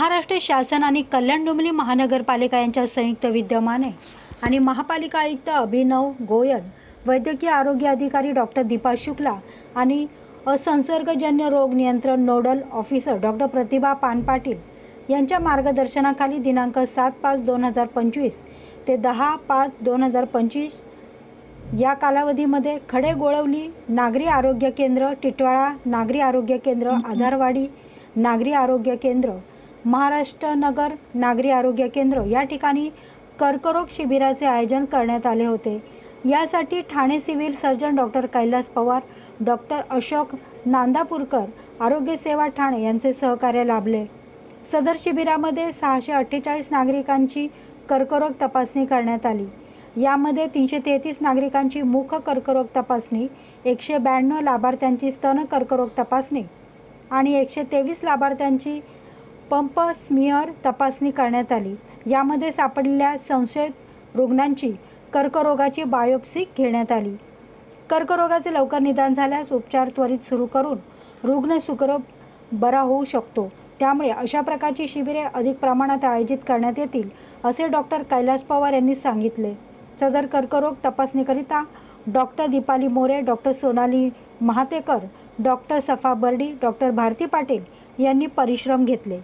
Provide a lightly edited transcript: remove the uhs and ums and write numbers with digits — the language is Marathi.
महाराष्ट्र शासन आणि कल्याण डोंबिवली महानगरपालिका यांच्या संयुक्त विद्यमाने आणि महापालिका आयुक्त अभिनव गोयल, वैद्यकीय आरोग्य अधिकारी डॉक्टर दीपा शुक्ला आणि असंसर्गजन्य रोग नियंत्रण नोडल ऑफिसर डॉक्टर प्रतिभा पानपाटील यांच्या मार्गदर्शनाखाली दिनांक 7/5/2025 ते 10/5/2025 या कालावधीमध्ये खडेगोळवली नागरी आरोग्य केंद्र, टिटवाळा नागरी आरोग्य केंद्र, आधारवाडी नागरी आरोग्य केंद्र, महाराष्ट्र नगर नागरी आरोग्य केंद्र या ठिकाणी कर्करोग शिबिराचे आयोजन करण्यात आले होते। यासाठी Thane civil surgeon doctor Kailas Pawar, doctor Ashok Nandapurkar, आरोग्य सेवा ठाणे यांचे सहकार्य लाभले। सदर शिबिरामध्ये 648 नागरिकांची कर्करोग तपासणी करण्यात आली। यामध्ये 333 नागरिकांची मुख कर्करोग तपासणी, 192 लाभार्थ्यांची स्तन कर्करोग तपासणी आणि 123 लाभार्थ्यांची पंप स्मिअर तपासणी करण्यात आली। यामध्ये सापडलेल्या संशयित रुग्णांची कर्करोगाची बायोप्सी घेण्यात आली। कर्करोगाचे लवकर निदान झाल्यास उपचार त्वरित सुरू करून रुग्ण सुखरूप बरा होऊ शकतो। त्यामुळे अशा प्रकारची शिबिरे अधिक प्रमाणात आयोजित करण्यात येतील, असे डॉक्टर कैलास पवार यांनी सांगितले। सदर कर्करोग तपासणीकरिता doctor Deepali More, doctor Sonali Mahatekar, doctor Safa Bardi, doctor Bharti Patil यांनी परिश्रम घेतले।